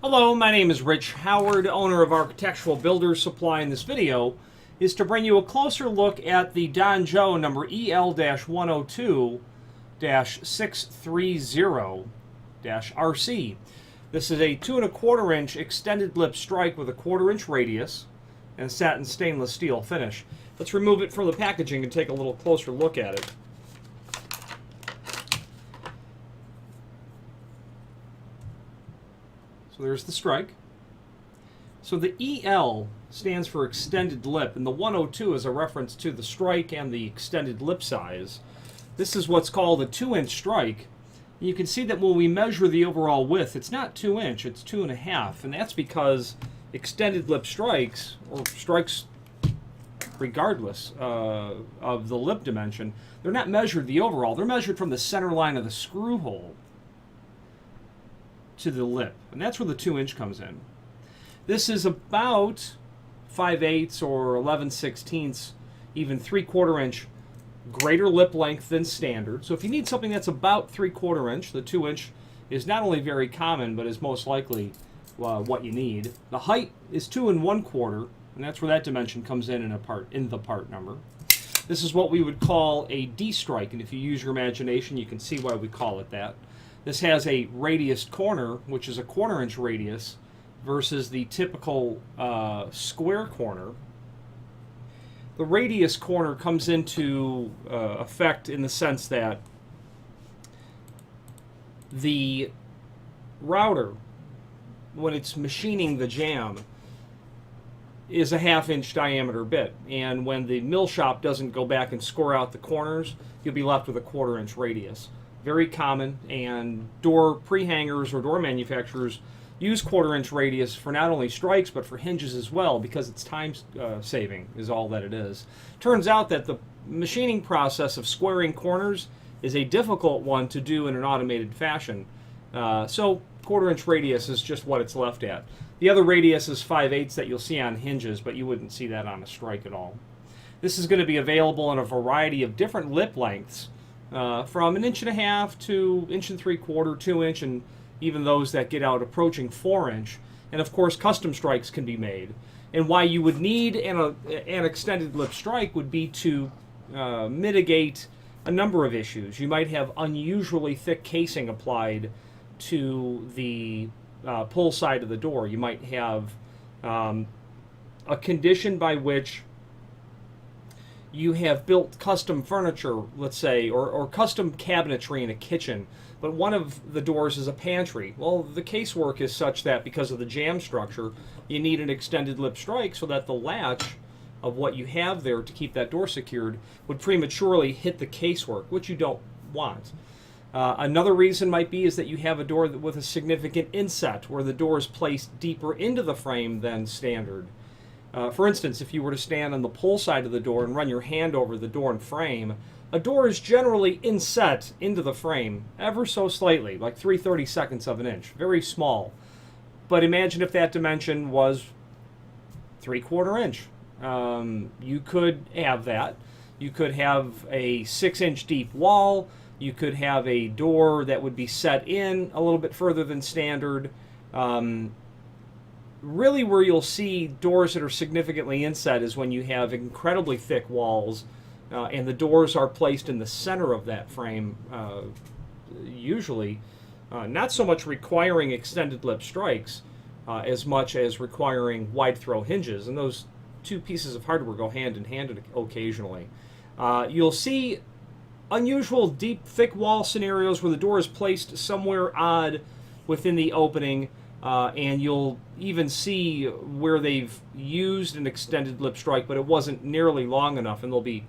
Hello, my name is Rich Howard, owner of Architectural Builders Supply. In this video is to bring you a closer look at the Donjo number EL-102-630-RC. This is a 2 1/4 inch extended lip strike with a 1/4 inch radius and satin stainless steel finish. Let's remove it from the packaging and take a little closer look at it. So there's the strike. So the EL stands for extended lip, and the 102 is a reference to the strike and the extended lip size. This is what's called a 2-inch strike. And you can see that when we measure the overall width, it's not 2 inch, it's 2.5, and that's because extended lip strikes, or strikes regardless of the lip dimension, they're not measured the overall, they're measured from the center line of the screw hole to the lip, and that's where the 2 inch comes in. This is about 5/8 or 11/16, even 3/4 inch greater lip length than standard. So if you need something that's about 3/4 inch, the 2 inch is not only very common, but is most likely what you need. The height is 2 1/4, and that's where that dimension comes in the part number. This is what we would call a D strike, and if you use your imagination, you can see why we call it that. This has a radius corner, which is a 1/4 inch radius, versus the typical square corner. The radius corner comes into effect in the sense that the router, when it's machining the jamb, is a 1/2 inch diameter bit, and when the mill shop doesn't go back and score out the corners, you'll be left with a 1/4 inch radius. Very common, and door pre-hangers or door manufacturers use 1/4 inch radius for not only strikes but for hinges as well, because it's time saving is all that it is. Turns out that the machining process of squaring corners is a difficult one to do in an automated fashion. So 1/4 inch radius is just what it's left at. The other radius is 5/8 that you'll see on hinges, but you wouldn't see that on a strike at all. This is going to be available in a variety of different lip lengths, from 1.5 to 1 3/4, 2 inch, and even those that get out approaching 4 inch. And of course, custom strikes can be made. And why you would need an extended lip strike would be to mitigate a number of issues. You might have unusually thick casing applied to the pull side of the door. You might have a condition by which you have built custom furniture, let's say, or custom cabinetry in a kitchen, but one of the doors is a pantry. Well, the casework is such that because of the jamb structure, you need an extended lip strike so that the latch of what you have there to keep that door secured would prematurely hit the casework, which you don't want. Another reason might be is that you have a door with a significant inset where the door is placed deeper into the frame than standard. For instance, if you were to stand on the pull side of the door and run your hand over the door and frame, a door is generally inset into the frame ever so slightly, like 3/32 of an inch, very small. But imagine if that dimension was 3/4 inch. You could have that. You could have a 6 inch deep wall. You could have a door that would be set in a little bit further than standard. Really where you'll see doors that are significantly inset is when you have incredibly thick walls and the doors are placed in the center of that frame, usually not so much requiring extended lip strikes as much as requiring wide throw hinges, and those two pieces of hardware go hand in hand occasionally. You'll see unusual deep thick wall scenarios where the door is placed somewhere odd within the opening, and you'll even see where they've used an extended lip strike, but it wasn't nearly long enough, and there'll be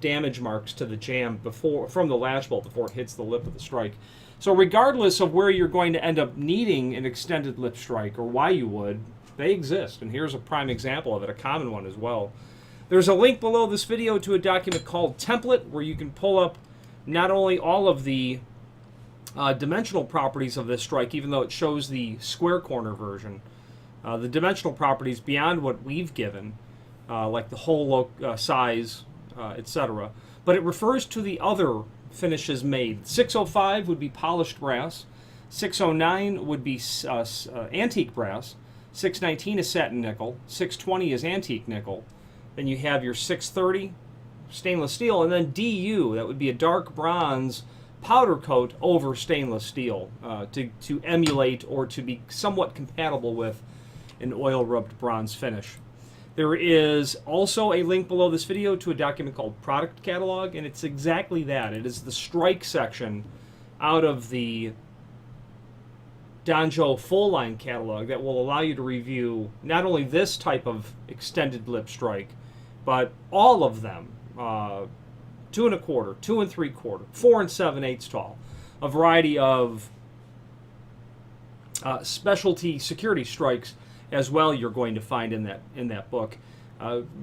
damage marks to the jamb from the latch bolt before it hits the lip of the strike. So regardless of where you're going to end up needing an extended lip strike or why you would, they exist, and here's a prime example of it, a common one as well. There's a link below this video to a document called Template, where you can pull up not only all of the dimensional properties of this strike, even though it shows the square corner version, the dimensional properties beyond what we've given, like the hole size, etc. But it refers to the other finishes made. 605 would be polished brass. 609 would be antique brass. 619 is satin nickel. 620 is antique nickel. Then you have your 630 stainless steel, and then DU, that would be a dark bronze powder coat over stainless steel to emulate or to be somewhat compatible with an oil rubbed bronze finish. There is also a link below this video to a document called Product Catalog, and it's exactly that. It is the strike section out of the Danjo full line catalog that will allow you to review not only this type of extended lip strike, but all of them, 2 1/4, 2 3/4, 4 7/8 tall, a variety of specialty security strikes as well. You're going to find in that book.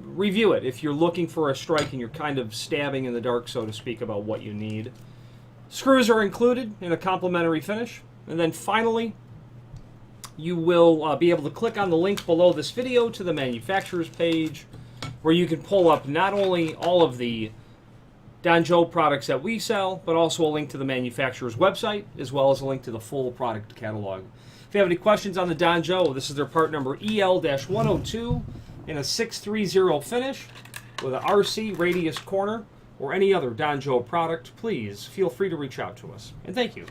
Review it if you're looking for a strike and you're kind of stabbing in the dark, so to speak, about what you need. Screws are included in a complimentary finish. And then finally, you will be able to click on the link below this video to the manufacturer's page, where you can pull up not only all of the Danjo products that we sell, but also a link to the manufacturer's website, as well as a link to the full product catalog. If you have any questions on the Danjo, this is their part number EL-102 in a 630 finish with an RC radius corner, or any other Danjo product, please feel free to reach out to us. And thank you.